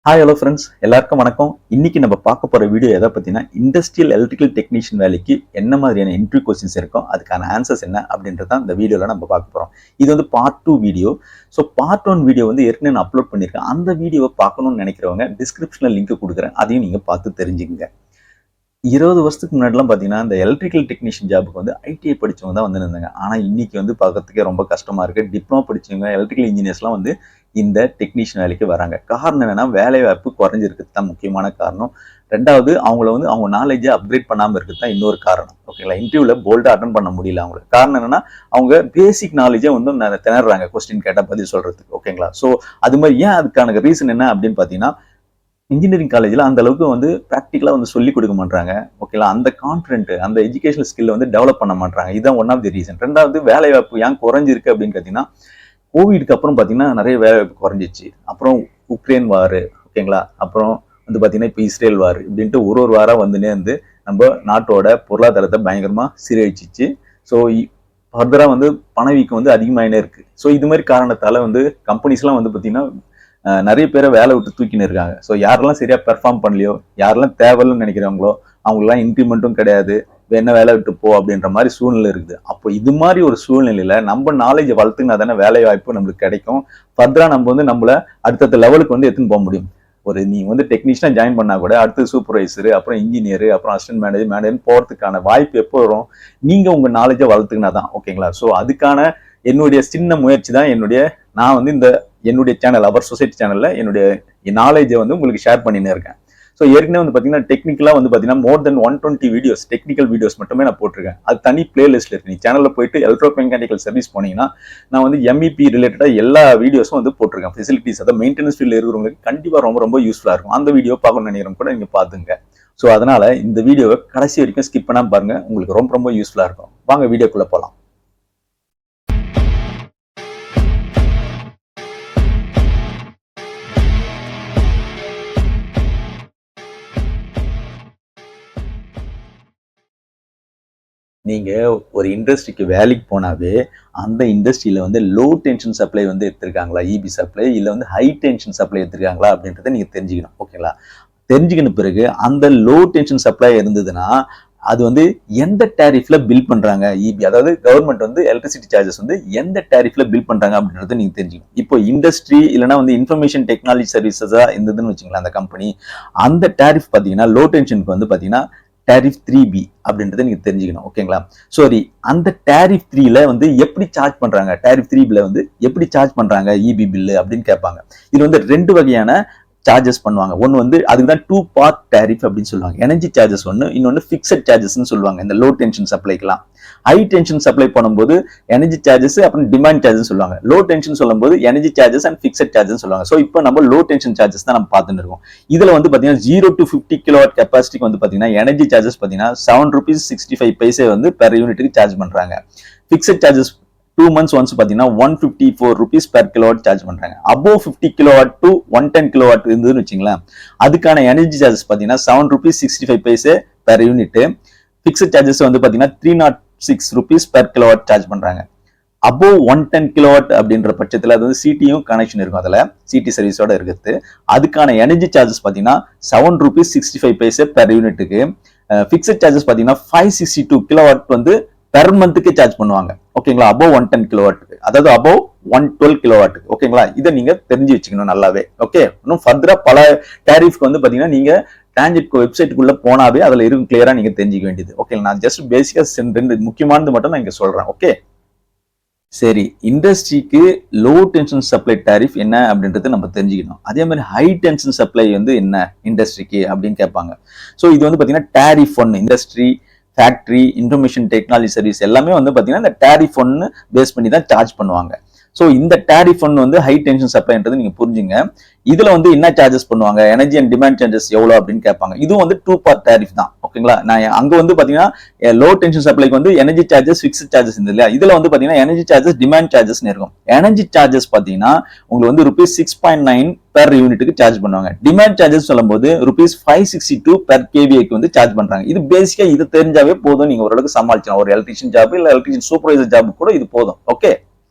Hi hello friends, எல்லாருக்கும் வணக்கம். இன்னைக்கு நம்ம பார்க்க போற வீடியோ எதை பத்தினா இண்டஸ்ட்ரியல் எலக்ட்ரிக்கல் டெக்னீஷியன் வேலைக்கு என்ன மாதிரியான இன்டர்வியூ கொஸ்டின்ஸ் இருக்கும், அதுக்கான ஆன்சர்ஸ் என்ன அப்படின்றத இந்த வீடியோல நம்ம பார்க்க போறோம். இது வந்து part 2 video. So part 1 video வந்து ஏற்கனவே நான் அப்லோட் பண்ணியிருக்கேன். அந்த வீடியோவை பார்க்கணும்னு நினைக்கிறவங்க டிஸ்கிரிப்ஷனில் லிங்க் கொடுக்குறேன், அதையும் நீங்க பார்த்து தெரிஞ்சுக்கங்க. 20 வருஷத்துக்கு முன்னாடிலாம் பார்த்தீங்கன்னா இந்த எலக்ட்ரிக்கல் டெக்னீஷியன் ஜாபுக்கு வந்து ஐடிஐ படிச்சவங்க தான் வந்து இருந்தாங்க. ஆனால் இன்னைக்கு வந்து பார்க்கறதுக்கே ரொம்ப கஷ்டமா இருக்கு. டிப்ளமோ படிச்சவங்க எலக்ட்ரிக்கல் இன்ஜினியர்ஸ்லாம் வந்து இந்த டெக்னீஷியன் வேலைக்கு வராங்க. காரணம் என்னன்னா வேலை வாய்ப்பு குறைஞ்சிருக்கிறது தான் முக்கியமான காரணம். ரெண்டாவது அவங்கள வந்து அவங்க நாலேஜை அப்கிரேட் பண்ணாமல் இருக்கிறது தான் இன்னொரு காரணம். ஓகேங்களா, இன்டர்வியூல போல்டா அட்டன் பண்ண முடியல அவங்களுக்கு. காரணம் என்னன்னா அவங்க பேசிக் நாலேஜை வந்து திணறாங்க கொஸ்டின் கேட்டால் பதில் சொல்றதுக்கு. ஓகேங்களா, ஸோ அது மாதிரி ஏன் அதுக்கான ரீசன் என்ன அப்படின்னு பார்த்தீங்கன்னா இன்ஜினியரிங் காலேஜில் அந்த அளவுக்கு வந்து ப்ராக்டிக்கலாக வந்து சொல்லிக் கொடுக்க மாட்டாங்க. ஓகேங்களா, அந்த கான்ஃபிடென்ட் அந்த எஜுகேஷனல் ஸ்கில்லை வந்து டெவலப் பண்ண மாட்டாங்க. இதுதான் ஒன் ஆஃப் தி ரீசன். ரெண்டாவது வேலை வாய்ப்பு ஏன் குறைஞ்சிருக்கு அப்படின்னு பார்த்தீங்கன்னா கோவிட்க்கு அப்புறம் பார்த்தீங்கன்னா நிறைய வேலை வாய்ப்பு குறைஞ்சிச்சு. அப்புறம் உக்ரைன் வார், ஓகேங்களா, அப்புறம் வந்து பார்த்தீங்கன்னா இப்போ இஸ்ரேல் வார் இப்படின்ட்டு ஒரு வாரம் வந்துனே வந்து நம்ம நாட்டோட பொருளாதாரத்தை பயங்கரமாக சீரழிச்சிச்சு. ஸோ ஃபர்தராக வந்து பணவீக்கம் வந்து அதிகமாகினே இருக்கு. ஸோ இது மாதிரி காரணத்தால் வந்து கம்பெனிஸ்லாம் வந்து பார்த்தீங்கன்னா நிறைய பேரை வேலை விட்டு தூக்கின்னு இருக்காங்க. ஸோ யாரெல்லாம் சரியா பெர்ஃபார்ம் பண்ணலையோ, யாரெல்லாம் தேவையில்லைன்னு நினைக்கிறாங்களோ அவங்களெல்லாம் இன்க்ரிமெண்ட்டும் கிடையாது, வேணா வேலை விட்டு போ அப்படின்ற மாதிரி சூழ்நிலை இருக்குது. அப்போ இது மாதிரி ஒரு சூழ்நிலையில நம்ம நாலேஜை வளர்த்துனா தானே வேலை வாய்ப்பு நம்மளுக்கு கிடைக்கும். ஃபர்தரா நம்ம வந்து நம்மள அடுத்த லெவலுக்கு வந்து எடுத்துன்னு போக முடியும். நீங்க வந்து டெக்னீஷியனா ஜாயின் பண்ணா கூட அடுத்து சூப்பர்வைசர், அப்புறம் இன்ஜினியர், அப்புறம் அசிஸ்டன்ட் மேனேஜர் போறதுக்கான வாய்ப்பு எப்போ வரும்? நீங்க உங்க நாலேஜை வளர்த்துக்கினா தான். ஓகேங்களா, ஸோ அதுக்கான என்னுடைய சின்ன முயற்சி தான் நான் வந்து இந்த என்னுடைய சேனல் அவர் சொசைட்டி சேனல்ல என்னுடைய நாலேஜை வந்து உங்களுக்கு ஷேர் பண்ணினே இருக்கேன். ஸோ ஏற்கனவே வந்து பார்த்தீங்கன்னா டெக்னிக்கலாக வந்து பார்த்தீங்கன்னா மோர் தென் 120 வீடியோஸ் டெக்னிக்கல் வீடியோஸ் மட்டுமே நான் போட்டிருக்கேன். அது தனி பிளேலிஸ்ட்ல இருக்கு. நீ சேனலில் போயிட்டு எலக்ட்ரோ மெக்கானிக்கல் சர்வீஸ் போனீங்கன்னா நான் வந்து எம்இபி ரிலேட்டடாக எல்லா வீடியோஸும் வந்து போட்டிருக்கேன். ஃபெசிலிட்டிஸ் அதாவது மெயின்டெனன்ஸ் ஃபீல்டில் இருக்கிறவங்களுக்கு கண்டிப்பாக ரொம்ப ரொம்ப யூஸ்ஃபுல்லாக இருக்கும். அந்த வீடியோ பார்க்கணும்னு நினைக்கிறவங்க கூட நீங்கள் பார்த்துங்க. ஸோ அதனால இந்த வீடியோவை கடைசி வரைக்கும் ஸ்கிப் பண்ணாமல் பாருங்க, உங்களுக்கு ரொம்ப ரொம்ப யூஸ்ஃபுல்லாக இருக்கும். வாங்க வீடியோக்குள்ள போகலாம். நீங்க ஒரு இண்டஸ்ட்ரிக்கு வேலைக்கு போனாவே அந்த இண்டஸ்ட்ரியில வந்து லோ டென்ஷன் சப்ளை வந்து எடுத்திருக்காங்களா, இபி சப்ளை, இல்ல வந்து ஹை டென்ஷன் சப்ளை எடுத்திருக்காங்களா அப்படின்றத நீங்க தெரிஞ்சுக்கணும். ஓகேங்களா, தெரிஞ்சுக்கின பிறகு அந்த லோ டென்ஷன் சப்ளை இருந்ததுன்னா அது வந்து எந்த டேரிஃப்ல பில் பண்றாங்க, இபி அதாவது கவர்மெண்ட் வந்து எலக்ட்ரிசிட்டி சார்ஜஸ் வந்து எந்த டேரிஃப்ல பில் பண்றாங்க அப்படின்றத நீங்க தெரிஞ்சுக்கணும். இப்போ இண்டஸ்ட்ரி இல்லைன்னா வந்து இன்ஃபர்மேஷன் டெக்னாலஜி சர்வீசஸா இருந்ததுன்னு வச்சுக்கலாம் அந்த கம்பெனி, அந்த டேரிஃப் பாத்தீங்கன்னா லோ டென்ஷனுக்கு வந்து பாத்தீங்கன்னா டேரிஃப் 3B அப்படின்றத நீங்க தெரிஞ்சுக்கணும். ஓகேங்களா, சாரி, அந்த டேரிஃப் 3ல வந்து எப்படி சார்ஜ் பண்றாங்க, டேரிஃப் 3ல வந்து எப்படி சார்ஜ் பண்றாங்க இபி பில்லு அப்படின்னு கேட்பாங்க. இது வந்து ரெண்டு வகையான சார்ஜஸ் பண்ணுவாங்க. ஒன்னு வந்து அதுக்கு தான் 2 பார்ட் டேரிஃப் அப்படின்னு சொல்லுவாங்க. எனர்ஜி சார்ஜஸ் ஒன்னு, இன்னொன்னு ஃபிக்ஸட் சார்ஜஸ்ன்னு சொல்லுவாங்க இந்த லோ டென்ஷன் சப்ளைக்கெல்லாம். ஹை டென்ஷன் சப்ளை பண்ணும்போது எனர்ஜி சார்ஜஸ் அப்புறம் டிமாண்ட் சார்ஜஸ் சொல்லுவாங்க. லோ டென்ஷன் சொல்லும்போது energy charges and fixed charges சொல்லுவாங்க. ஸோ இப்போ நம்ம லோ டென்ஷன் சார்ஜஸ் தான் நம்ம பார்த்துட்டு இருக்கோம். இதுல வந்து பாத்தீங்கன்னா 0 to 50 கிலோவாட் கெப்பாசிட்டிக்கு வந்து பாத்தீங்கன்னா எனர்ஜி சார்ஜஸ் பாத்தீங்கன்னா ₹7.65 வந்து பெர் யூனிட்டுக்கு சார்ஜ் பண்றாங்க. ஃபிக்ஸட் சார்ஜஸ் 2 months ஒன்ஸ் பாத்தீங்கன்னா ₹154 பெர் கிலோவாட் சார்ஜ் பண்றாங்க. அபோவ் 50 கிலோவாட் டு 110 கிலோவாட் இருந்ததுன்னு வச்சுங்களேன், அதுக்கான எனர்ஜி சார்ஜஸ் பாத்தீங்கன்னா ₹7.65 பெர் யூனிட். ஃபிக்ஸட் சார்ஜஸ் வந்து பாத்தீங்கன்னா ₹306 பெர் கிலோவாட் சார்ஜ் பண்றாங்க. அபோவ் 110 கிலோவாட் அப்படின்ற பட்சத்தில் அது வந்து சிடியும் கனெக்ஷன் இருக்கும், அதில் சிடி சர்வீஸோட இருக்குது. அதுக்கான எனர்ஜி சார்ஜஸ் பார்த்தீங்கன்னா ₹7.65 பெர் யூனிட்டுக்கு. ஃபிக்ஸட் சார்ஜஸ் பார்த்தீங்கன்னா 562 கிலோவாட் வந்து பெர் மந்த்துக்கு சார்ஜ் பண்ணுவாங்க. ஓகேங்களா, அபோவ் 110 கிலோவாட்டுக்கு, அதாவது அபோவ் 112 கிலோவாட்டுக்கு. ஓகேங்களா, இதை நீங்க தெரிஞ்சு வச்சுக்கணும் நல்லாவே. ஓகே, இன்னும் ஃபர்தரா பல டேரிஃப்க்கு வந்து பாத்தீங்கன்னா நீங்க டான்ஜெட் வெப்சைட்டுக்குள்ள போனாவே அதுல இருக்கும் கிளியரா நீங்க தெரிஞ்சுக்க வேண்டியது. ஓகே, நான் ஜஸ்ட் பேசிக்கா ரெண்டு முக்கியமானது மட்டும் நான் இங்க சொல்றேன். ஓகே, சரி, இண்டஸ்ட்ரிக்கு லோ டென்ஷன் சப்ளை டேரிஃப் என்ன அப்படின்றது நம்ம தெரிஞ்சுக்கணும். அதே மாதிரி ஹை டென்ஷன் சப்ளை வந்து என்ன இண்டஸ்ட்ரிக்கு அப்படின்னு கேட்பாங்க. ஸோ இது வந்து பாத்தீங்கன்னா tariff 1 industry, factory, information technology service எல்லாமே வந்து பாத்தீங்கன்னா இந்த டேரிஃப் 1 பேஸ் பண்ணி தான் சார்ஜ் பண்ணுவாங்க. ஸோ இந்த டேரிஃப் 1 வந்து ஹை டென்ஷன் சப்ளைன்றது நீங்க புரிஞ்சுங்க. இதுல வந்து என்ன சார்ஜஸ் பண்ணுவாங்க, எனர்ஜி அண்ட் டிமாண்ட் சார்ஜஸ் எவ்வளவு அப்படின்னு கேட்பாங்க. இதுவும் வந்து 2 பார்ட் டேரிஃப் தான். ஓகேங்களா, நான் அங்க வந்து பாத்தீங்கன்னா லோ டென்ஷன் சப்ளைக்கு வந்து எனர்ஜி சார்ஜஸ், ஃபிக்ஸ்ட் சார்ஜஸ் இருந்தது இல்லையா, இதுல வந்து பாத்தீங்கன்னா எனர்ஜி சார்ஜஸ், டிமாண்ட் சார்ஜஸ் இருக்கும். எனர்ஜி சார்ஜஸ் பாத்தீங்கன்னா உங்களுக்கு வந்து ₹6.9 பெர் யூனிட்டுக்கு சார்ஜ் பண்ணுவாங்க. டிமாண்ட் சார்ஜஸ் சொல்லும்போது ₹562 பெர் கேவிஏக்கு வந்து சார்ஜ் பண்றாங்க. இது பேசிக்கா இது தெரிஞ்சாவே போதும், நீங்க ஓரளவுக்கு சமாளிச்சலாம். ஒரு எலக்ட்ரிஷியன் ஜாப் இல்ல எலக்ட்ரிஷியன் சூப்பர்வைசர் ஜாப் கூட இது போதும். ஓகே,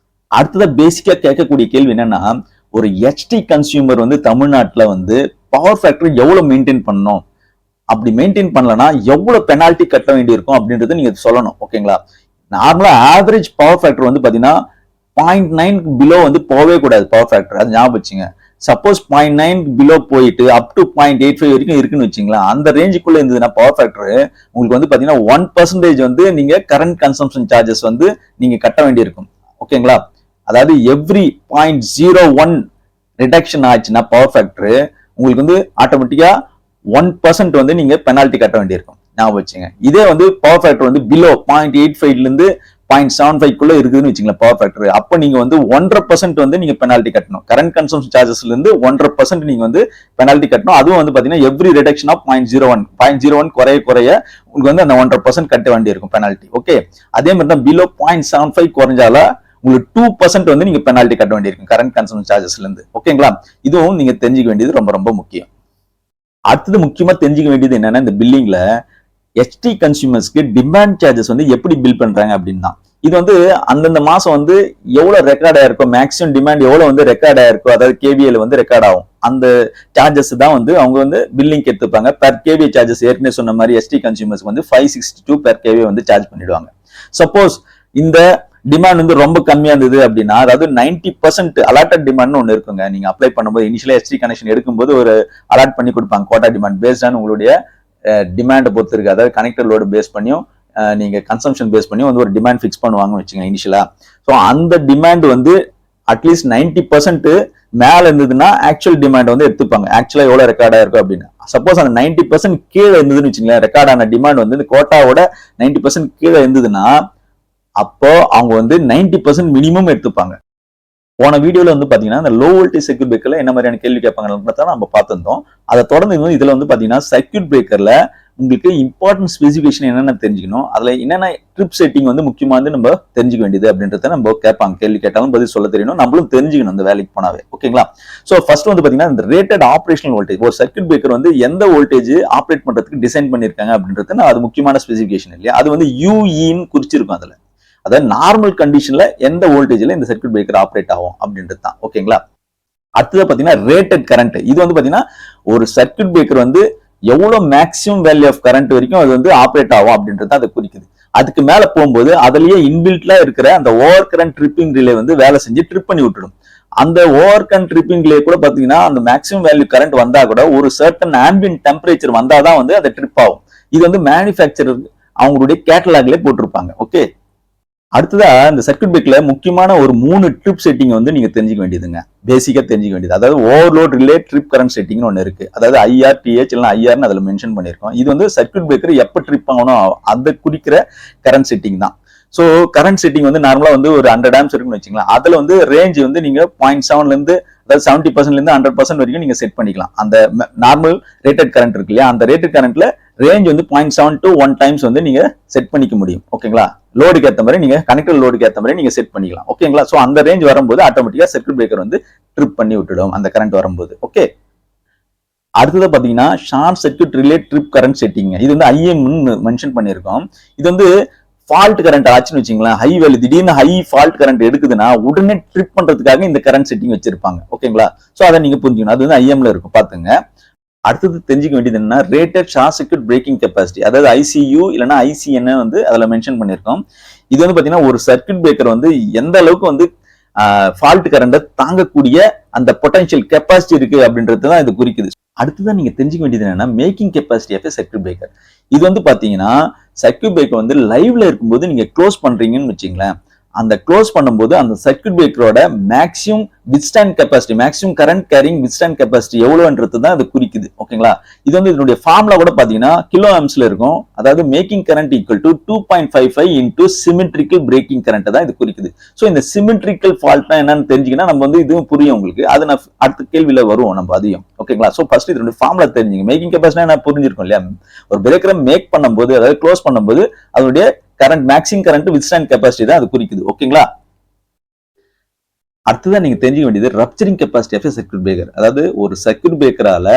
அடுத்ததா பேசிக்கா கேட்கக்கூடிய கேள்வி என்னன்னா, ஒரு HT கன்சியூமர் வந்து தமிழ்நாட்டுல வந்து பவர் ஃபேக்டர் எவ்வளவு மெயின்டைன் பண்ணணும், அப்படி மெயின்டைன் பண்ணலன்னா எவ்வளவு பெனால்டி கட்ட வேண்டி இருக்கும் அப்படின்றத நீங்க சொல்லணும். ஓகேங்களா? நார்மலா ஆவரேஜ் பவர் ஃபேக்டர் வந்து பாத்தீங்கன்னா 0.9 பிலோ வந்து போகவே கூடாது பவர் ஃபேக்டர். அது ஞாபகம் வச்சுங்க. சப்போஸ் 0.9 பிலோ போயிட்டு அப் டு 0.85 வரைக்கும் இருக்குன்னு வச்சுங்களா, அந்த ரேஞ்சுக்குள்ள இருந்ததுன்னா பவர் ஃபேக்டர் உங்களுக்கு வந்து பாத்தீங்கன்னா 1% வந்து நீங்க கரண்ட் கன்சம்ஷன் சார்ஜஸ் வந்து நீங்க கட்ட வேண்டியிருக்கும். ஓகேங்களா? அதாவது எவ்ரி 0.01 ரிடக்ஷன் ஆச்சுன்னா பவர் ஃபேக்டர் உங்களுக்கு வந்து ஆட்டோமேட்டிக்கா 1% வந்து நீங்க பெனால்டி கட்ட வேண்டியிருக்கும். ஞாபகம் வச்சுங்க. இதே வந்து பவர் ஃபேக்டர் வந்து பிலோ 0.85 இருந்து 0.75 இருக்குதுன்னு வச்சுங்களேன் பவர் ஃபேக்டர், அப்ப நீங்க வந்து 1.5% வந்து நீங்க பெனால்டி கட்டணும். கரண்ட் கன்சம்ஷன் சார்ஜஸ்ல இருந்து 1.5% நீங்க வந்து பெனால்டி கட்டணும். அதுவும் வந்து பாத்தீங்கன்னா எவ்ரி ரிடக்ஷன் ஆஃப் 0.01 குறைய உங்களுக்கு வந்து அந்த 1.5% கட்ட வேண்டி இருக்கும் பெனால்டி. ஓகே, அதே மாதிரி தான் பிலோ 0.75 குறைஞ்சால உங்களுக்கு 2% வந்து நீங்க பெனால்டி கட்ட வேண்டியிருக்கும் கரண்ட் கன்சம்ஷன் சார்ஜஸ்ல இருந்து. ஓகேங்களா? இதுவும் நீங்க தெரிஞ்சுக்க வேண்டியது ரொம்ப ரொம்ப முக்கியம். அடுத்தது முக்கியமா தெரிஞ்சுக்க வேண்டியது என்னன்னா, இந்த பில்லிங்ல HT கன்சியூமர்ஸ்க்கு டிமாண்ட் சார்ஜஸ் வந்து எப்படி பில் பண்றாங்க அப்படின்னா, இது வந்து அந்தந்த மாசம் வந்து எவ்வளவு ரெக்கார்ட் ஆயிருக்கோ, மேக்ஸிமம் டிமாண்ட் எவ்வளவு வந்து ரெக்கார்ட் ஆயிருக்கோ, அதாவது கேவிஏல வந்து ரெக்கார்ட் ஆகும். அந்த சார்ஜஸ் தான் வந்து அவங்க வந்து பில்லிங் எடுத்துப்பாங்க. பெர் கேவிஏ சார்ஜஸ் ஏற்கனவே சொன்ன மாதிரி HT கன்சியூமர்ஸ் வந்து 562 பெர் கேவிஏ வந்து சார்ஜ் பண்ணிடுவாங்க. சப்போஸ் இந்த டிமாண்ட் வந்து ரொம்ப கம்மியா இருந்தது அப்படின்னா, அதாவது 90% அலாட்டட் டிமாண்ட்னு ஒண்ணு இருக்குங்க. நீங்க அப்ளை பண்ணும்போது இனிஷியலா HT கனெக்ஷன் எடுக்கும்போது ஒரு அலாட் பண்ணி கொடுப்பாங்க கோட்டா டிமாண்ட் பேஸ்ட் ஆன் உங்களுடைய டிமாண்டை பொறுத்து இருக்கு. அதாவது கனெக்டர் லோடு பேஸ் பண்ணியும் நீங்க கன்சம்ஷன் பேஸ் பண்ணியும் வந்து ஒரு டிமாண்ட் ஃபிக்ஸ் பண்ணுவாங்க வச்சுங்க இனிஷியலா. ஸோ அந்த டிமாண்ட் வந்து அட்லீஸ்ட் 90% மேல இருந்ததுன்னா ஆக்சுவல் டிமாண்ட் வந்து எடுத்துப்பாங்க. ஆக்சுவலா எவ்வளவு ரெக்கார்ட் ஆயிருக்கும் அப்படின்னு. சப்போஸ் அந்த 90% கீழே இருந்ததுன்னு வச்சுங்களேன், ரெக்கார்ட் ஆன டிமாண்ட் வந்து இந்த கோட்டாவோட 90% கீழே இருந்ததுன்னா அப்போ அவங்க வந்து 90% மினிமம் எடுத்துப்பாங்க. போன வீடியோல வந்து பாத்தீங்கன்னா இந்த லோ வோல்டேஜ் சர்க்யூட் பிரேக்கர்ல என்ன மாதிரியான கேள்வி கேட்பாங்க நம்ம பார்த்திருந்தோம். அதை தொடர்ந்து இதுல வந்து பாத்தீங்கன்னா சர்க்யூட் பிரேக்கர்ல உங்களுக்கு இம்பார்ட்டன்ட் ஸ்பெசிஃபிகேஷன் என்னென்ன தெரிஞ்சுக்கணும், அதுல என்னென்ன ட்ரிப் செட்டிங் வந்து முக்கியமா வந்து நம்ம தெரிஞ்சுக்க வேண்டியது அப்படின்றத நம்ம கேட்பாங்க. கேள்வி கேட்டாலும் பதில் சொல்ல தெரியணும், நம்மளும் தெரிஞ்சுக்கணும் இந்த வேலைக்கு போனாவே. ஓகேங்களா? சோ ஃபர்ஸ்ட் வந்து பாத்தீங்கன்னா இந்த ரேட்டட் ஆபரேஷனல் வோல்டேஜ், ஒரு சர்க்யூட் பிரேக்கர் வந்து எந்த வோல்டேஜ் ஆப்ரேட் பண்றதுக்கு டிசைன் பண்ணிருக்காங்க அப்படின்றது அது முக்கியமான ஸ்பெசிஃபிகேஷன் இல்லையா, அது வந்து யூஇன்னு குறிச்சிருக்கும் அதுல. அதாவது நார்மல் கண்டிஷன்ல எந்த வோல்டேஜ்ல இந்த சர்க்யூட் பிரேக்கர் ஆப்ரேட் ஆகும் அப்படின்றது தான். ஓகேங்களா? அடுத்தது பாத்தீங்கன்னா ரேட்டட் கரண்ட். இது வந்து பாத்தீங்கன்னா ஒரு சர்க்யூட் பிரேக்கர் வந்து எவ்வளவு மேக்ஸிமம் வேல்யூ ஆஃப் கரண்ட் வரைக்கும் அது வந்து ஆப்ரேட் ஆகும் அப்படின்றது அதை குறிக்குது. அதுக்கு மேல போகும்போது அதுலயே இன்பில்ட்ல இருக்கிற அந்த ஓவர் கரண்ட் ட்ரிப்பிங் ரிலே வந்து வேலை செஞ்சு ட்ரிப் பண்ணி விட்டுடும். அந்த ஓவர் கரண்ட் ட்ரிப்பிங் ரிலே கூட பாத்தீங்கன்னா அந்த மேக்ஸிமம் வேல்யூ கரண்ட் வந்தா கூட ஒரு சர்டன் ஆம்பியன்ட் டெம்பரேச்சர் வந்தாதான் வந்து அது ட்ரிப் ஆகும். இது வந்து மேனுஃபேக்சரர் அவங்களுடைய கேட்டலாக்ல போட்டிருப்பாங்க. ஓகே, அடுத்ததா இந்த சர்க்யூட் பிரேக்கர்ல முக்கியமான ஒரு 3 ட்ரிப் செட்டிங் வந்து நீங்க தெரிஞ்சுக்க வேண்டியதுங்க. பேசிக்கா தெரிஞ்சுக்க வேண்டியது. அதாவது ஓவர்லோட் ரிலே ட்ரிப் கரண்ட் செட்டிங்னு ஒன்று இருக்கு. அதாவது IR, TH இல்லைன்னா IRன்னு அதுல மென்ஷன் பண்ணிருக்கோம். இது வந்து சர்க்யூட் பிரேக்கர் எப்ப ட்ரிப் ஆகணும் அதை குறிக்கிற கரண்ட் செட்டிங் தான். சோ கரண்ட் செட்டிங் வந்து நார்மலா வந்து ஒரு 100 ஆம்ஸ் இருக்குன்னு வச்சுக்கலாம். அதுல வந்து ரேஞ்ச் வந்து நீங்க 0.7ல இருந்து அதாவது 70% இருந்து 100% வரைக்கும் நீங்க செட் பண்ணிக்கலாம். அந்த நார்மல் ரேட்டட் கரண்ட் இருக்கு இல்லையா, அந்த ரேட்டட் கரண்ட்ல ரேஞ்ச் வந்து 0.7 to 1 டைம்ஸ் வந்து நீங்க செட் பண்ணிக்க முடியும். ஓகேங்களா? லோடுக்கு ஏற்ற மாதிரி நீங்க கனெக்டர் லோடுக்கு ஏற்ற மாதிரி நீங்க செட் பண்ணிக்கலாம். ஓகேங்களா? சோ அந்த ரேஞ்ச் வரும்போது ஆட்டோமேட்டிக்கா சர்க்யூட் பிரேக்கர் வந்து ட்ரிப் பண்ணி விட்டுடும் அந்த கரண்ட் வரும்போது. ஓகே, அடுத்தது பாத்தீங்கன்னா short circuit relay trip current setting. இது வந்து IM மென்ஷன் பண்ணிருக்கோம். இது வந்து ஃபால்ட் கரண்ட் ஆச்சுன்னு வச்சுங்களேன், ஹை வேல்யூ திடீர்னு ஹை ஃபால்ட் கரண்ட் எடுக்குதுன்னா உடனே ட்ரிப் பண்றதுக்காக இந்த கரண்ட் செட்டிங் வச்சிருப்பாங்க. ஓகேங்களா? சோ அதை நீங்க புரிஞ்சுக்கணும். அது வந்து IMல இருக்கும் பாத்துங்க. அடுத்தது தெரிஞ்சுக்க வேண்டியது என்ன, rated short circuit breaking capacity, அதாவது ICU இல்லைன்னா ICN வந்து அதுல மென்ஷன் பண்ணிருக்கோம். இது வந்து பாத்தீங்கன்னா ஒரு சர்க்யூட் பிரேக்கர் வந்து எந்த அளவுக்கு வந்து ஃபால்ட் கரண்ட தாங்கக்கூடிய அந்த பொட்டன்ஷியல் கெப்பாசிட்டி இருக்கு அப்படின்றது தான் இது குறிக்குது. அடுத்ததான் நீங்க தெரிஞ்சுக்க வேண்டியது என்னன்னா making capacity of circuit breaker. இது வந்து பாத்தீங்கன்னா சர்க்யூட் பிரேக்கர் வந்து லைவ்ல இருக்கும்போது நீங்க க்ளோஸ் பண்றீங்கன்னு வச்சுங்களேன், அந்த க்ளோஸ் பண்ணும்போது அந்த சர்க்யூட் பிரேக்கரோட maximum withstand capacity, maximum current carrying withstand capacity எவ்வளவுன்றது தான் அது குறிக்குது. ஓகேங்களா? இது வந்து இதனுடைய ஃபார்முலா கூட பாத்தீங்கன்னா கிலோ ஆம்ஸ்ல இருக்கும். அதாவது making current equal to 2.55 into symmetrical breaking current தான் இது குறிக்குது. சோ இந்த சிமெட்ரிக்கல் ஃபால்ட்னா என்னன்னு தெரிஞ்சுக்கினா நம்ம வந்து இதுவும் புரியும் உங்களுக்கு. அது நான் அடுத்த கேள்வியில வருவோம் நம்ம அதையும். ஓகேங்களா? சோ ஃபர்ஸ்ட் இதனுடைய ஃபார்முலா தெரிஞ்சுங்க. மேக்கிங் கெப்பாசிட்டி நான் புரிஞ்சிருக்கும் இல்லையா, ஒரு பிரேக்கரை மேக் பண்ணும்போது அதாவது க்ளோஸ் பண்ணும்போது அதனுடைய current maximum current withstand capacity தான் அது குறிக்குது. ஓகேங்களா? அடுத்ததான் நீங்க தெரிஞ்சுக்க வேண்டியது ரப்சரிங் கெப்பாசிட்டி ஆஃப் சர்க்யூட் பிரேக்கர். அதாவது ஒரு சர்க்யூட் பிரேக்கரால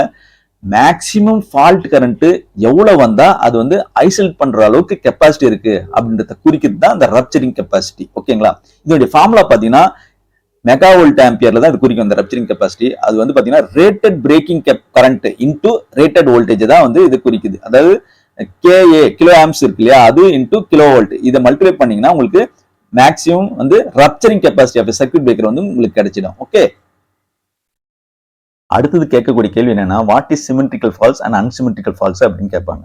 மேக்ஸிமம் ஃபால்ட் கரண்ட் எவ்வளவு வந்தா அது வந்து ஐசோலேட் பண்ற அளவுக்கு கெப்பாசிட்டி இருக்கு அப்படின்றத குறிக்கிறது தான் அந்த ரப்சரிங் கெப்பாசிட்டி. ஓகேங்களா? இதோட ஃபார்முலா பாத்தீங்கன்னா மெகா வோல்ட் ஆம்பியர்ல தான் இது குறிக்கும் இந்த ரப்சரிங் கெப்பாசிட்டி. அது வந்து பாத்தீங்கன்னா rated breaking current into rated voltage தான் வந்து இது குறிக்குது. அதாவது KA கிலோ ஆம்ப்ஸ் இருக்கு இல்லையா, அது இன்டு கிலோ வோல்ட். இதை மல்டிப்ளை பண்ணீங்கன்னா உங்களுக்கு மேக்ஸிமம் வந்து rupturing capacity of circuit breaker வந்து உங்களுக்கு கிடைச்சிடும். ஓகே, அடுத்தது கேட்கக்கூடிய கேள்வி என்னன்னா, what is symmetrical faults and unsymmetrical faults அப்படின்னு கேட்பாங்க.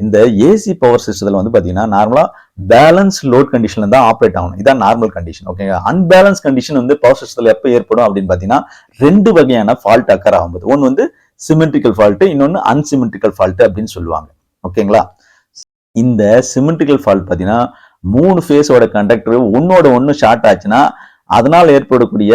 இந்த ஏசி பவர் சிஸ்டத்துல வந்து பாத்தீங்கன்னா நார்மலா பேலன்ஸ் லோட் கண்டிஷன்ல தான் ஆப்ரேட் ஆகணும். இதான் நார்மல் கண்டிஷன். ஓகேங்க, அன்பேலன்ஸ் கண்டிஷன் வந்து பவர் சிஸ்டத்துல எப்ப ஏற்படும் அப்படின்னு பாத்தீங்கன்னா ரெண்டு வகையான ஃபால்ட் அக்கர் ஆகும்போது, ஒன்னு வந்து சிமெட்ரிக்கல் ஃபால்ட், இன்னொன்னு அன்சிமெட்ரிக்கல் ஃபால்ட் அப்படின்னு சொல்லுவாங்க. ஓகேங்களா, இந்த சிமெட்ரிக்கல் ஃபால்ட் பாத்தீங்கன்னா 3 ஃபேஸோட கண்டக்டர் ஒன்னோட ஒன்னு ஷார்ட் ஆச்சுன்னா அதனால ஏற்படக்கூடிய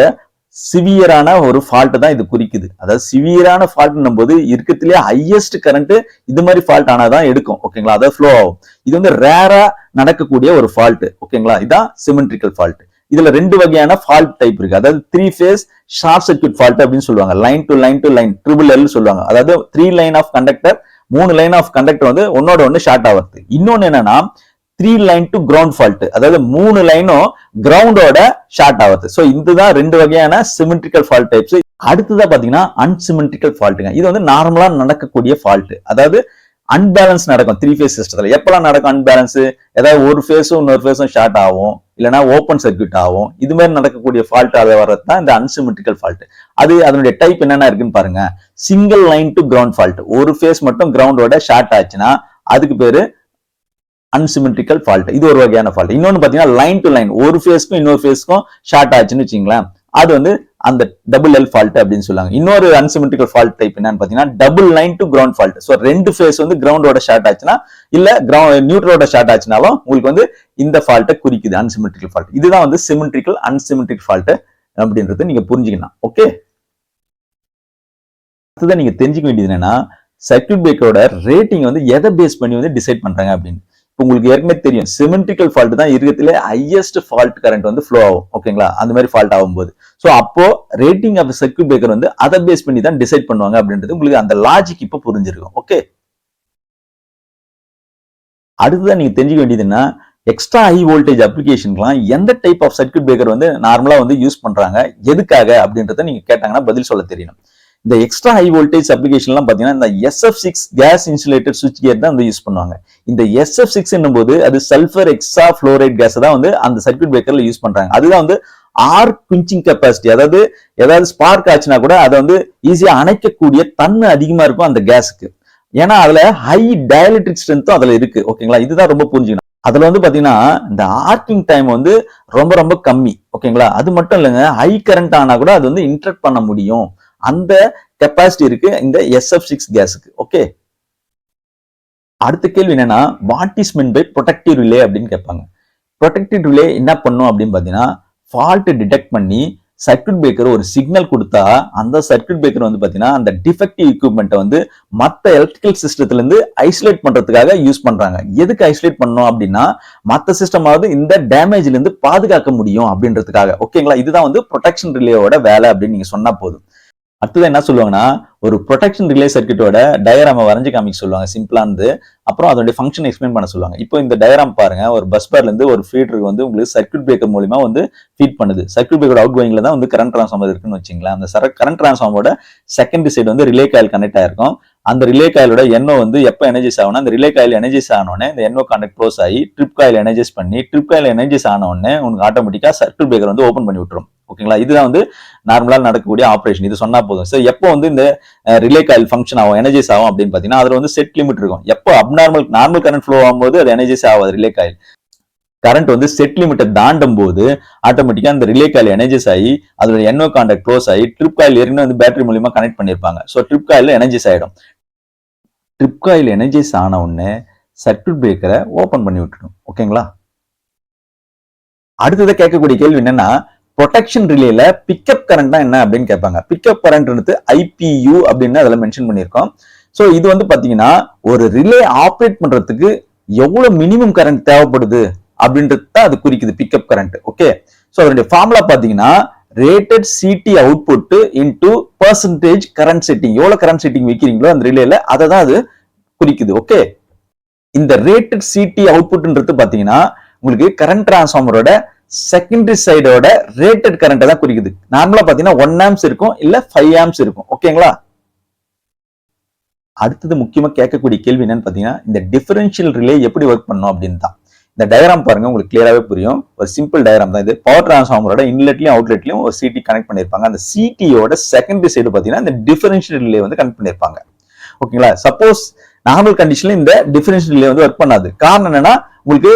சிவியரான ஒரு ஃபால்ட் தான் இது குறிக்குது. அதாவது சிவியரான ஃபால்ட்னும் போது இருக்கிறதுலே ஹையஸ்ட் கரண்ட் இது மாதிரி ஃபால்ட் ஆனாதான் எடுக்கும். ஓகேங்களா, அதாவது ஃப்ளோ ஆகும். இது வந்து ரேரா நடக்கக்கூடிய ஒரு ஃபால்ட். ஓகேங்களா, இதான் சிமெட்ரிக்கல் ஃபால்ட். இதுல ரெண்டு வகையான ஃபால்ட் டைப் இருக்கு. அதாவது 3 ஃபேஸ் ஷார்ட் சர்க்யூட் ஃபால்ட் அப்படின்னு சொல்லுவாங்க. Line to line triple L சொல்லுவாங்க. அதாவது 3 line of conductor, 3 line of conductor வந்து ஒன்னோட ஒன்னு ஷார்ட் ஆகுது. இன்னொன்னு என்னன்னா 3 லைன் டு கிரவுண்ட் ஃபால்ட், அதாவது 3 லைனும் கிரவுண்டோட ஷார்ட் ஆகுது. சோ இதுதான் ரெண்டு வகையான சிமெட்ரிக்கல் ஃபால்ட் டைப்ஸ். அடுத்ததா பாத்தீங்கன்னா அன்சிமெட்ரிக்கல் ஃபால்ட்டுங்க. இது வந்து நார்மலா நடக்கக்கூடிய ஃபால்ட். அதாவது அன்பேலன்ஸ் நடக்கும் 3 ஃபேஸ் சிஸ்டத்துல. எப்பெல்லாம் நடக்கும் அன்பேலன்ஸ்? ஏதாவது ஒரு ஃபேஸும் இன்னொரு ஃபேஸும் ஷார்ட் ஆகும், இல்லைன்னா ஓப்பன் சர்க்யூட் ஆகும். இது மாதிரி நடக்கக்கூடிய ஃபால்ட் அதை வர்றது தான் இந்த அன்சிமெட்ரிக்கல் ஃபால்ட். அது அதனுடைய டைப் என்னென்ன இருக்குன்னு பாருங்க. Single line to ground fault, ஒரு ஃபேஸ் மட்டும் கிரவுண்டோட ஷார்ட் ஆச்சுன்னா அதுக்கு பேரு அன்சிமெட்ரிக்கல் ஃபால்ட். இது ஒரு வகையான ஃபால்ட். இன்னொன்னு பாத்தீங்கன்னா லைன் டு லைன், ஒரு ஃபேஸ்க்கும் இன்னொரு ஃபேஸ்க்கும் ஷார்ட் ஆச்சுன்னு வச்சுங்களேன், அது வந்து அந்த டபுள் எல் ஃபால்ட் அப்படின்னு சொல்லுவாங்க. இன்னொரு அன்சிமெட்ரிக்கல் ஃபால்ட் டைப் என்னன்னு பாத்தீங்கன்னா double line to ground fault. So ரெண்டு ஃபேஸ் வந்து கிரவுண்டோட ஷார்ட் ஆச்சுன்னா இல்ல நியூட்ரலோட ஷார்ட் ஆச்சுனாலும் உங்களுக்கு வந்து இந்த ஃபால்ட்டை குறிக்குது அன்சிமெட்ரிக்கல் ஃபால்ட். இதுதான் வந்து சிமெட்ரிக்கல் அன்சிமெட்ரிக் ஃபால்ட் அப்படின்றத நீங்க புரிஞ்சுக்கலாம். ஓகே, அடுத்ததான் நீங்க தெரிஞ்சுக்க வேண்டியது என்னன்னா, சர்க்யூட் பிரேக்கரோட ரேட்டிங் வந்து எதை பேஸ் பண்ணி வந்து டிசைட் பண்றாங்க அப்படின்னு. உங்களுக்கு ஏற்கனவே தெரியும், சிமெட்ரிக்கல் ஃபால்ட் தான் இருக்கிறதுல ஹையஸ்ட் ஃபால்ட் கரண்ட் வந்து ஃப்ளோ ஆகும். ஓகேங்களா, அந்த மாதிரி ஃபால்ட் ஆகும்போது சோ அப்போ ரேட்டிங் ஆஃப் சர்க்யூட் பிரேக்கர் வந்து அதை பேஸ் பண்ணி தான் டிசைட் பண்ணுவாங்க அப்படின்றது உங்களுக்கு அந்த லாஜிக் இப்ப புரிஞ்சிருக்கும். ஓகே, அடுத்ததான் நீங்க தெரிஞ்சுக்க வேண்டியதுன்னா, எக்ஸ்ட்ரா ஹை வோல்டேஜ் அப்ளிகேஷன்லாம் எந்த டைப் ஆஃப் சர்க்யூட் பிரேக்கர் வந்து நார்மலா வந்து யூஸ் பண்றாங்க, எதுக்காக அப்படின்றத நீங்க கேட்டாங்கன்னா பதில் சொல்ல தெரியணும். இந்த எக்ஸ்ட்ரா ஹை வோல்டேஜ் அப்ளிகேஷன்லாம் பாத்தீங்கன்னா இந்த SF6 கேஸ் இன்சுலேட்டட் சுவிட்ச் கியர் தான் வந்து யூஸ் பண்ணுவாங்க. இந்த SF6 என்னும்போது அது சல்ஃபர் எக்ஸா ஃப்ளோரைட் கேஸ் தான் வந்து அந்த சர்க்யூட் பிரேக்கர்ல யூஸ் பண்றாங்க. அதுதான் வந்து ஆர்க் குவிஞ்சிங் கெப்பாசிட்டி, அதாவது ஏதாவது ஸ்பார்க் ஆச்சுன்னா கூட அதை வந்து ஈஸியா அணைக்கக்கூடிய தன்மை அதிகமா இருக்கும் அந்த கேஸுக்கு. ஏன்னா அதுல ஹை டயலெக்ட்ரிக் ஸ்ட்ரென்த்தும் அதுல இருக்கு. ஓகேங்களா, இதுதான் ரொம்ப புரிஞ்சுக்கணும். அதுல வந்து பாத்தீங்கன்னா இந்த ஆர்க்கிங் டைம் வந்து ரொம்ப ரொம்ப கம்மி. ஓகேங்களா, அது மட்டும் இல்லைங்க, ஹை கரண்ட் ஆனா கூட அது வந்து இன்டர்ப்ட் பண்ண முடியும். அந்த கெப்பாசிட்டி இருக்கு இந்த SF6 கேஸுக்கு. ஓகே, அடுத்த கேள்வி என்னன்னா, what is mean by protective relay அப்படின்னு கேட்பாங்க. ப்ரொடெக்டிவ் ரிலே என்ன பண்ணும் அப்படின்னு பாத்தீங்கன்னா, ஃபால்ட் டிடெக்ட் பண்ணி சர்க்யூட் பிரேக்கர் ஒரு சிக்னல் கொடுத்தா அந்த சர்க்யூட் பிரேக்கர் வந்து பாத்தீங்கன்னா அந்த டிஃபெக்டிவ் எக்யூப்மெண்ட்டை வந்து மத்த எலக்ட்ரிக்கல் சிஸ்டத்துல இருந்து ஐசோலேட் பண்றதுக்காக யூஸ் பண்றாங்க. எதுக்கு ஐசோலேட் பண்ணணும் அப்படின்னா, மத்த சிஸ்டமாவது இந்த டேமேஜ்ல இருந்து பாதுகாக்க முடியும் அப்படின்றதுக்காக. ஓகேங்களா, இதுதான் வந்து ப்ரொடெக்ஷன் ரிலேயோட வேலை அப்படின்னு நீங்க சொன்னா போதும். அடுத்தது என்ன சொல்லுவாங்கன்னா, ஒரு ப்ரொடெக்ஷன் ரிலே சர்க்யூட்டோட டயராம வரைஞ்சு காமிக்க சொல்லுவாங்க, சிம்பிளானது. அப்புறம் அதோட ஃபங்க்ஷன் எக்ஸ்பிளைன் பண்ண சொல்லுவாங்க. இப்போ இந்த டயராம் பாருங்க, ஒரு பஸ் பார்ல இருந்து ஒரு ஃபீடருக்கு வந்து உங்களுக்கு சர்க்யூட் பிரேக்கர் மூலமா வந்து ஃபீட் பண்ணுது. சர்க்யூட் பிரேக்கர் அவுட் கோயிங்ல தான் வந்து கரண்ட் டிரான்ஸ்ஃபார்மர் இருக்குன்னு வச்சுங்களேன். அந்த கரண்ட் டிரான்ஸ்ஃபார்மரோட செகண்டரி சைடு வந்து ரிலே காயில் கனெக்ட் ஆயிருக்கும். அந்த ரிலே காயிலோட NO வந்து எப்போ எனர்ஜைஸ் ஆகும்னா, அந்த ரிலே காயில் எனர்ஜைஸ் ஆனோடனே இந்த NO கான்டெக்ட் க்ளோஸ் ஆகி ட்ரிப் காயில் எனர்ஜைஸ் பண்ணி ட்ரிப் காயில் எனர்ஜைஸ் ஆன உடனே உங்களுக்கு ஆட்டோமேட்டிக்கா சர்க்யூட் பிரேக்கர் வந்து ஓபன் பண்ணி விட்டுரும். ஓகேங்களா, இதுதான் வந்து நார்மலா நடக்கக்கூடிய ஆபரேஷன். இது சொன்னா போதும். சோ எப்போ வந்து இந்த ரிலே காயில் ஃபங்க்ஷன் ஆகும், எனர்ஜைஸ் ஆகும் அப்படின்னு பாத்தீங்கன்னா, அதுல வந்து செட் லிமிட் இருக்கும். எப்போ நார்மல் கரண்ட் ஃப்ளோ ஆகும்போது அது எனர்ஜைஸ் ஆகாது. ரிலே காயில் கரண்ட் வந்து செட் லிமிட்டை தாண்டும் போது ஆட்டோமேட்டிக்கா அந்த ரிலே காயில் எனர்ஜைஸ் ஆகி அதோட NO கான்டெக்ட் க்ளோஸ் ஆகி ட்ரிப் காயில் ஏற்கனவே வந்து பேட்டரி மூலமா கனெக்ட் பண்ணிருப்பாங்க. சோ ட்ரிப் காயில் எனர்ஜைஸ் ஆயிடும். ட்ரிப் காயில் எனர்ஜைஸ் ஆன உடனே சர்க்யூட் பிரேக்கரை ஓபன் பண்ணி விட்டுடும். ஓகேங்களா, அடுத்ததை கேட்கக்கூடிய கேள்வி என்னன்னா, ப்ரொடெக்ஷன் ரிலேல பிக்கப் கரண்ட் தான் என்ன அப்படின்னு கேட்பாங்க. பிக்கப் கரண்ட் IPU அப்படின்னு அதுல மென்ஷன் பண்ணியிருக்கோம். சோ இது வந்து பாத்தீங்கன்னா ஒரு ரிலே ஆப்ரேட் பண்றதுக்கு எவ்வளவு மினிமம் கரண்ட் தேவைப்படுது அப்படின்றது தான் அது குறிக்குது, பிக்கப் கரண்ட். ஓகே, சோ அதனுடைய ஃபார்முலா பாத்தீங்கன்னா rated CT output into percentage current setting. எவ்வளவு கரண்ட் செட்டிங் வைக்கிறீங்களோ அந்த ரிலேல அதை தான் அது குறிக்குது. ஓகே, இந்த rated CT outputன்றது பாத்தீங்கன்னா உங்களுக்கு கரண்ட் டிரான்ஸ்ஃபார்மரோட செகண்டரி சைடோட ரேட்டட் கரண்ட் தான் குறிக்குது. நார்மலா பாத்தீங்கன்னா 1 ஆம்ஸ் இருக்கும், இல்ல 5 ஆம்ஸ் இருக்கும். ஓகேங்களா? அடுத்தது முக்கியமா கேட்கக்கூடிய கேள்வி என்னன்னு பாத்தீங்கன்னா, இந்த டிஃபரன்ஷியல் ரிலே எப்படி ஒர்க் பண்ணும் அப்படின்னு தான். இந்த டயக்ராம் பாருங்க, உங்களுக்கு கிளியராகவே புரியும். ஒரு சிம்பிள் டயக்ராம் தான் இது. பவர் டிரான்ஸ்ஃபார்மரோட இன்லெட்லயும் அவுட்லெட்லயும் ஒரு சிடி கனெக்ட் பண்ணிருப்பாங்க. அந்த சிடியோட செகண்டரி சைடு பாத்தீங்கன்னா இந்த டிஃபரன்ஷியல் ரிலே வந்து கனெக்ட் பண்ணிருப்பாங்க. ஓகேங்களா? சப்போஸ் நார்மல் கண்டிஷன்ல இந்த டிஃபரன்ஷியல் ரிலே வந்து ஒர்க் பண்ணாது. காரணம் என்னன்னா, உங்களுக்கு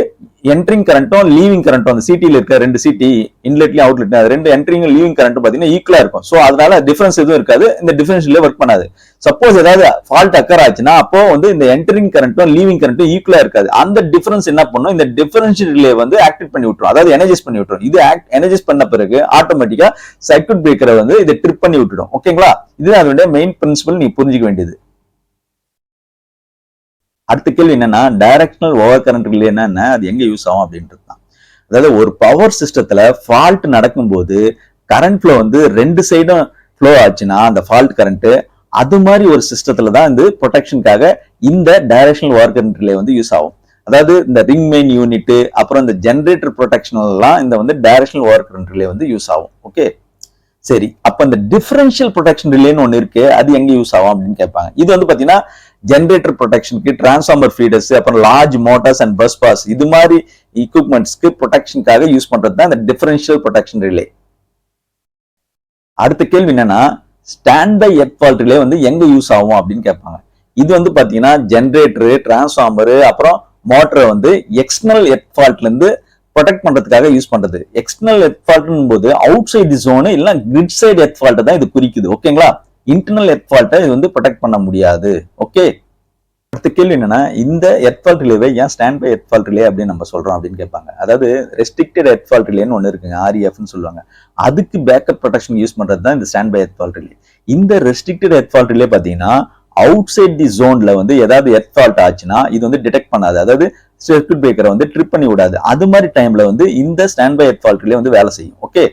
என்ட்ரிங் கரண்ட்டும் லீவிங் கரண்ட்டும் அந்த சிடியில் இருக்க 2 சிடி இன்லெட்லயும் அவுட்லெட்லயும் அது 2 என்ட்ரிங் லீவிங் கரண்ட் பாத்தீங்கன்னா ஈக்குவலா இருக்கும். சோ அதனால டிஃபரன்ஸ் எதுவும் இருக்காது. இந்த டிஃபரன்ஷியல் ஒர்க் பண்ணாது. சப்போஸ் ஏதாவது ஃபால்ட் அக்கர் ஆச்சுன்னா அப்போ வந்து இந்த என்ட்ரிங் கரண்ட்டும் லீவிங் கரண்ட்டும் ஈக்குவலா இருக்காது. அந்த டிஃபரன்ஸ் என்ன பண்ணும், இந்த டிஃபரன்ஷியல் ரிலே வந்து ஆக்டிவேட் பண்ணி விட்டுரும். அதாவது எனர்ஜைஸ் பண்ணி விட்டுரும். இது எனர்ஜைஸ் பண்ண பிறகு ஆட்டோமேட்டிக்கா சர்க்யூட் பிரேக்கரை வந்து இதை ட்ரிப் பண்ணி விட்டுடும். ஓகேங்களா? இதுதான் அதனுடைய மெயின் பிரின்சிபல், நீ புரிஞ்சுக்க வேண்டியது. அடுத்த கேள்வி என்னன்னா, டைரக்ஷனல் ஓவர் கரண்ட் ரிலே என்ன, அது எங்க யூஸ் ஆகும் அப்படின்றது தான். அதாவது ஒரு பவர் சிஸ்டத்துல ஃபால்ட் நடக்கும்போது கரண்ட் ஃப்ளோ வந்து 2 சைடும் ஃப்ளோ ஆச்சுன்னா அந்த ஃபால்ட் கரண்ட், அது மாதிரி ஒரு சிஸ்டத்துல தான் இந்த ப்ரொடெக்ஷனுக்காக இந்த டைரக்ஷனல் ஓவர் கரண்ட் ரிலே வந்து யூஸ் ஆகும். அதாவது இந்த ரிங் மெயின் யூனிட் அப்புறம் இந்த ஜெனரேட்டர் ப்ரொடெக்ஷன் எல்லாம் இந்த வந்து டைரக்ஷனல் ஓவர் கரண்ட் ரிலே வந்து யூஸ் ஆகும். ஓகே, சரி. அப்ப இந்த டிஃபரன்ஷியல் ப்ரொடெக்ஷன் ரிலேன்னு ஒன்னு இருக்கு, அது எங்க யூஸ் ஆகும் அப்படின்னு கேட்பாங்க. இது வந்து பாத்தீங்கன்னா ஜெனரேட்டர் ப்ரொடெக்ஷனுக்கு, டிரான்ஸ்ஃபார்மர் ஃபீடர்ஸ், அப்புறம் large motors and bus bars இது மாதிரி எக்யூப்மெண்ட்ஸ்க்கு ப்ரொடெக்ஷனுக்காக யூஸ் பண்றது தான் இந்த டிஃபரன்ஷியல் ப்ரொடெக்ஷன் ரிலே. அடுத்த கேள்வி என்னன்னா, stand by earth fault relay வந்து எங்க யூஸ் ஆகும் அப்படின்னு கேட்பாங்க. இது வந்து பாத்தீங்கன்னா ஜெனரேட்டர், டிரான்ஸ்ஃபார்மர் அப்புறம் மோட்டரை வந்து எக்ஸ்டர்னல் எர்த் ஃபால்ட்ல இருந்து ப்ரொடெக்ட் பண்றதுக்காக யூஸ் பண்றது. எக்ஸ்டர்னல் எர்த் ஃபால்ட்னும் போது அவுட் சைட் தி ஜோன் இல்ல கிரிட் சைடு எர்த் ஃபால்ட் தான் இது குறிக்குது. ஓகேங்களா? இன்டர்னல் எர்த் ஃபால்ட்டை இது வந்து ப்ரொடெக்ட் பண்ண முடியாது. ஓகே, அடுத்த கேள்வி என்னன்னா, இந்த எர்த் ஃபால்ட் ரிலேவை ஏன் stand by earth fault relay அப்படின்னு நம்ம சொல்றோம் அப்படின்னு கேட்பாங்க. அதாவது ரெஸ்ட்ரிக்டட் எர்த் ஃபால்ட் ரிலேன்னு ஒன்று இருக்குங்க, REFன்னு சொல்லுவாங்க. அதுக்கு பேக்கப் ப்ரொடெக்ஷன் யூஸ் பண்றது தான் இந்த stand by earth fault relay. இந்த ரெஸ்ட்ரிக்டட் எர்த் ஃபால்ட் ரிலே பாத்தீங்கன்னா அவுட் சைட் தி ஜோன்ல வந்து ஏதாவது எர்த் ஃபால்ட் ஆச்சுன்னா இது வந்து டிடெக்ட் பண்ணாது. அதாவது சர்க்யூட் பிரேக்கரை வந்து ட்ரிப் பண்ணி விடாது. அது மாதிரி டைம்ல வந்து இந்த stand by earth fault relay வந்து வேலை செய்யும். ஓகே,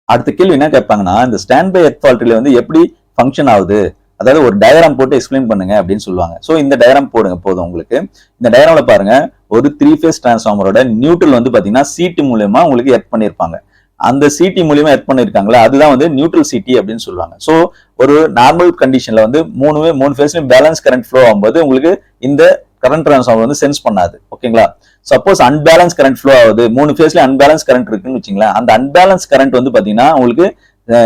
அடுத்த கேள்வி என்ன கேட்பாங்கன்னா, இந்த stand by earth fault relay வந்து எப்படி ஃபங்க்ஷன் ஆகுது, அதாவது ஒரு டயக்ராம் போட்டு எக்ஸ்பிளைன் பண்ணுங்க அப்படின்னு சொல்லுவாங்க. சோ இந்த டயக்ராம் போடுங்க போதும் உங்களுக்கு. இந்த டயக்ராம்ல பாருங்க, ஒரு 3 ஃபேஸ் டிரான்ஸ்ஃபார்மரோட நியூட்ரல் வந்து பாத்தீங்கன்னா சிடி மூலமா உங்களுக்கு எர்த் பண்ணிருப்பாங்க. அந்த சிடி மூலியமா எர்த் பண்ணிருக்காங்களா, அதுதான் வந்து நியூட்ரல் சிடி அப்படின்னு சொல்லுவாங்க. சோ ஒரு நார்மல் கண்டிஷன்ல வந்து 3 ஃபேஸ்லயும் பேலன்ஸ் கரண்ட் ஃப்ளோ ஆகும்போது உங்களுக்கு இந்த கரண்ட் டிரான்ஸ்ஃபார்மர் வந்து சென்ஸ் பண்ணாது. ஓகேங்களா? சப்போஸ் அன்பேலன்ஸ் கரண்ட் ஃப்ளோ ஆகுது, 3 ஃபேஸ்ல அன்பேலன்ஸ் கரண்ட் இருக்குன்னு வச்சுங்களேன், அந்த அன்பேலன்ஸ் கரண்ட் வந்து பாத்தீங்கன்னா உங்களுக்கு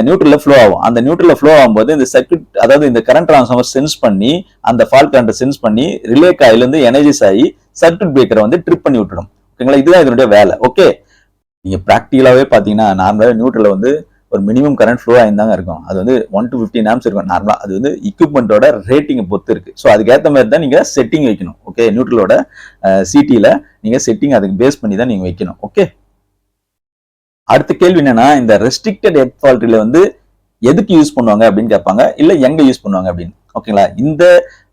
நியூட்ரல்ல ஃப்ளோ ஆகும். அந்த நியூட்ரல்ல ஃப்ளோ ஆகும்போது இந்த சர்க்யூட், அதாவது இந்த கரண்ட் டிரான்ஸ்ஃபார்மர் சென்ஸ் பண்ணி அந்த ஃபால்ட் கரண்ட் சென்ஸ் பண்ணி ரிலே காயில் இருந்து எனர்ஜைஸ் ஆகி சர்க்யூட் பிரேக்கரை வந்து ட்ரிப் பண்ணி விட்டுடும். ஓகேங்களா? இதுதான் இதனுடைய வேலை. ஓகே, நீங்க பிராக்டிகலாவே பாத்தீங்கன்னா நார்மலா நியூட்ரல்ல வந்து ஒரு மினிமம் கரண்ட் ஃப்ளோ ஆயிருந்தாங்க இருக்கும். அது வந்து 1 to 15 ஆம்ஸ் இருக்கும் நார்மலா. அது வந்து எக்யூப்மெண்டோட ரேட்டிங் பொறுத்து இருக்கு. ஸோ அதுக்கேற்ற மாதிரி தான் நீங்க செட்டிங் வைக்கணும். ஓகே, நியூட்ரலோட சிடியில நீங்க செட்டிங் அதுக்கு பேஸ் பண்ணி தான் நீங்க வைக்கணும். ஓகே, அடுத்த கேள்வி என்னன்னா, இந்த ரெஸ்ட்ரிக்டட் எர்த் ஃபால்ட் ரிலே வந்து எதுக்கு யூஸ் பண்ணுவாங்க அப்படின்னு கேட்பாங்க, இல்ல எங்க யூஸ் பண்ணுவாங்க அப்படின்னு. ஓகேங்களா? இந்த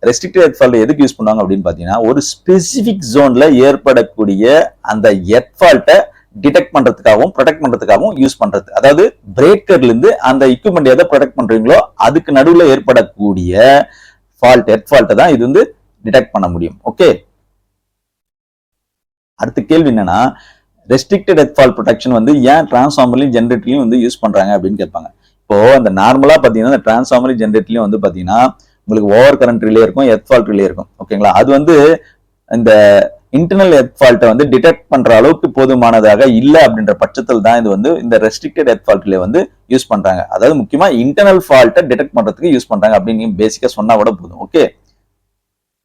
ரெஸ்ட்ரிக்டட் எர்த் ஃபால்ட் எதுக்கு யூஸ் பண்ணுவாங்க அப்படின்னு பாத்தீங்கன்னா, ஒரு ஸ்பெசிபிக் ஜோன்ல ஏற்படக்கூடிய அந்த எர்த் ஃபால்ட்டை டிடெக்ட் பண்றதுக்காகவும் ப்ரொடெக்ட் பண்றதுக்காகவும் யூஸ் பண்றது. அதாவது பிரேக்கர்ல இருந்து அந்த எக்யூப்மெண்ட் எதை ப்ரொடெக்ட் பண்றீங்களோ அதுக்கு நடுவுல ஏற்படக்கூடிய ஃபால்ட், எர்த் ஃபால்ட்டை தான் இது வந்து டிடெக்ட் பண்ண முடியும். ஓகே, அடுத்த கேள்வி என்னன்னா, ரெஸ்ட்ரிக்டட் எர்த் ஃபால்ட் ப்ரொடெக்ஷன் வந்து ஏன் டிரான்ஸ்ஃபார்மர்லயும் ஜெனரேட்டர்லயும் வந்து யூஸ் பண்றாங்க அப்படின்னு கேட்பாங்க. இப்போ அந்த நார்மலா பாத்தீங்கன்னா இந்த டிரான்ஸ்ஃபார்மர் ஜெனரேட்டர்லயும் வந்து பாத்தீங்கன்னா உங்களுக்கு ஓவர் கரண்ட் ரிலே இருக்கும், எர்த் ஃபால்ட் ரிலே இருக்கும். ஓகேங்களா? அது வந்து இந்த இன்டர்னல் எர்த் ஃபால்ட்டை வந்து டிடெக்ட் பண்ற அளவுக்கு போதுமானதாக இல்ல அப்படின்ற பட்சத்தில் தான் இது வந்து இந்த ரெஸ்ட்ரிக்டட் எர்த் ஃபால்ட் ரிலே வந்து யூஸ் பண்றாங்க. அதாவது முக்கியமா இன்டர்னல் ஃபால்ட்டை டிடெக்ட் பண்றதுக்கு யூஸ் பண்றாங்க அப்படின்னு பேசிக்கா சொன்னா கூட போதும். ஓகே,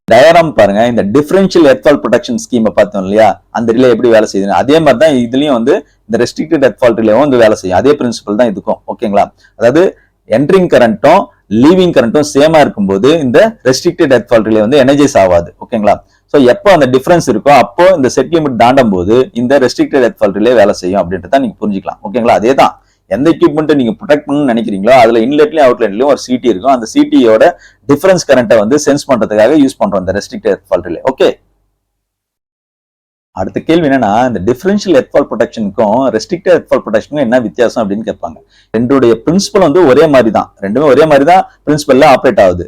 டயக்ராம் பாருங்க. இந்த டிஃபரன்ஷியல் எர்த் ஃபால்ட் ப்ரொடெக்ஷன் ஸ்கீமை பார்த்தோம் இல்லையா, அந்த ரிலே எப்படி வேலை செய்யுது, அதே மாதிரி தான் இதுலயும் வந்து இந்த ரெஸ்ட்ரிக்டட் எர்த் ஃபால்ட் ரிலேவும் வந்து வேலை செய்யும். அதே பிரின்சிபல் தான் இதுக்கும். ஓகேங்களா? அதாவது என்ட்ரிங் கரண்ட்டும் லீவிங் கரண்ட்டும் சேமா இருக்கும்போது இந்த ரெஸ்ட்ரிக்டட் எர்த் ஃபால்ட் ரிலே வந்து எனர்ஜைஸ் ஆகாது. ஓகேங்களா? சோ எப்போ அந்த டிஃபரன்ஸ் இருக்கோ அப்போ இந்த செட் லிமிட் தாண்டும் போது இந்த ரெஸ்ட்ரிக்டட் எர்த் ஃபால்ட் ரிலே வேலை செய்யும் அப்படின்றத நீங்க புரிஞ்சுக்கலாம். ஓகேங்களா? அதே தான் எந்த எக்யூப்மெண்ட் நீங்க ப்ரொடெக்ட் பண்ணணும்னு நினைக்கிறீங்களோ அதுல இன்லெட்லயும் அவுட்லெட்லயும் ஒரு சிடி இருக்கும். அந்த சிடியோட டிஃபரன்ஸ் கரண்ட்டை வந்து சென்ஸ் பண்றதுக்காக யூஸ் பண்றோம் இந்த restricted earth fault relay. Okay, அடுத்த கேள்வி என்னன்னா, இந்த டிஃபரன்ஷியல் எர்த் ஃபால்ட் ப்ரொடெக்ஷனுக்கும் ரெஸ்ட்ரிக்டட் எர்த் ஃபால்ட் ப்ரொடெக்ஷனுக்கும் என்ன வித்தியாசம் அப்படின்னு கேட்பாங்க. ரெண்டுடைய பிரின்சிபல் வந்து ஒரே மாதிரி தான், 2மே ஒரே மாதிரி தான் பிரின்சிபல்ல ஆப்ரேட் ஆகுது.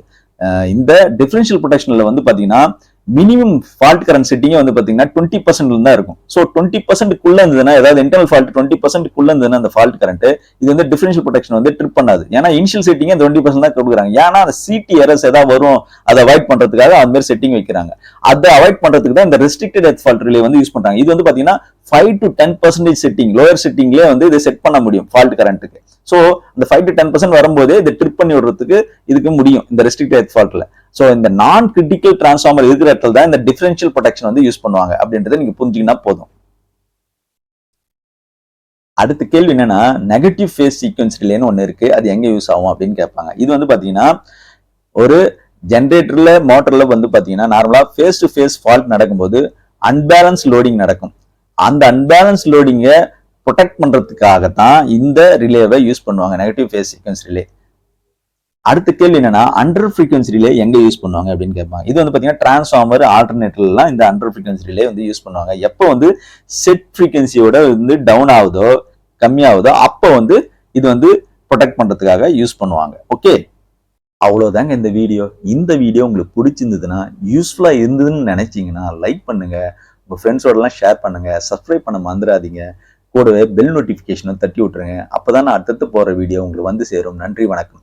இந்த டிஃபரன்ஷியல் ப்ரொடெக்ஷன்ல வந்து பாத்தீங்கன்னா மினிமம் ஃபால்ட் கரண்ட் செட்டிங்கே வந்து பாத்தீங்கன்னா 20% தான் இருக்கும். ஸோ 20%க்குள்ள இருந்ததுன்னா, ஏதாவது இன்டர்னல் ஃபால்ட் 20%க்குள்ள இருந்ததுன்னா அந்த ஃபால்ட் கரண்ட் இது வந்து டிஃபரன்ஷியல் ப்ரொடெக்ஷன் வந்து ட்ரிப் பண்ணாது. ஏன்னா இனிஷியல் செட்டிங்கே 20% தான் கொடுக்குறாங்க. ஏன்னா அந்த சிடி எரர்ஸ் ஏதாவது வரும் அதை அவாய்ட் பண்றதுக்காக அந்த மாதிரி செட்டிங் வைக்கிறாங்க. அதை அவாய்ட் பண்றதுக்கு தான் இந்த ரெஸ்ட்ரிக்டட் எர்த் ஃபால்ட் ரிலே வந்து யூஸ் பண்றாங்க. இது வந்து பாத்தீங்கன்னா 5 to 10% செட்டிங், லோயர் செட்டிங்லேயே வந்து இதை செட் பண்ண முடியும் ஃபால்ட் கரண்ட்டுக்கு. ஸோ இந்த 5 to 10% வரும்போதே இதை ட்ரிப் பண்ணி விடுறதுக்கு இதுக்கு முடியும் இந்த ரெஸ்ட்ரிக்டட் எர்த் ஃபால்ட்ல. ஸோ இந்த நான் கிரிட்டிக்கல் டிரான்ஸ்ஃபார்மர் இருக்கிற இடத்துல தான் இந்த டிஃபரன்ஷியல் ப்ரொடெக்ஷன் வந்து யூஸ் பண்ணுவாங்க அப்படின்றத நீங்க புரிஞ்சுக்கினா போதும். அடுத்த கேள்வி என்னன்னா, நெகட்டிவ் ஃபேஸ் சீக்வன்ஸ் ரிலேன்னு ஒன்று இருக்கு, அது எங்க யூஸ் ஆகும் அப்படின்னு கேட்பாங்க. இது வந்து பாத்தீங்கன்னா ஒரு ஜென்ரேட்டர்ல மோட்டர்ல வந்து பாத்தீங்கன்னா நார்மலா ஃபேஸ் டு ஃபேஸ் ஃபால்ட் நடக்கும்போது அன்பேலன்ஸ் லோடிங் நடக்கும். அந்த அன்பேலன்ஸ் லோடிங்கை ப்ரொடெக்ட் பண்றதுக்காக தான் இந்த ரிலேவை யூஸ் பண்ணுவாங்க, நெகட்டிவ் ஃபேஸ் சீக்வன்ஸ் ரிலே. அடுத்த கேள்வி என்னன்னா, அண்டர் ஃப்ரீக்வன்சி ரிலே எங்க யூஸ் பண்ணுவாங்க அப்படின்னு கேட்பாங்க. இது வந்து பாத்தீங்கன்னா டிரான்ஸ்ஃபார்மர் ஆல்டர்னேட்டர்லாம் இந்த அண்டர் ஃப்ரீக்வன்சி ரிலே வந்து யூஸ் பண்ணுவாங்க. எப்போ வந்து செட் ஃப்ரீக்வன்சியோட வந்து டவுன் ஆகுதோ கம்மியாகுதோ அப்போ வந்து இது வந்து ப்ரொடெக்ட் பண்றதுக்காக யூஸ் பண்ணுவாங்க. ஓகே, அவ்வளவுதாங்க இந்த வீடியோ. இந்த வீடியோ உங்களுக்கு பிடிச்சிருந்ததுன்னா, யூஸ்ஃபுல்லா இருந்ததுன்னு நினைச்சீங்கன்னா லைக் பண்ணுங்க, உங்க ஃப்ரெண்ட்ஸோடலாம் ஷேர் பண்ணுங்க, சப்ஸ்கிரைப் பண்ண மறந்துடாதீங்க, கூடவே பெல் நோட்டிபிகேஷனை தட்டி விட்டுருங்க. அப்பதான் நான் அடுத்தடுத்து போற வீடியோ உங்களுக்கு வந்து சேரும். நன்றி, வணக்கம்.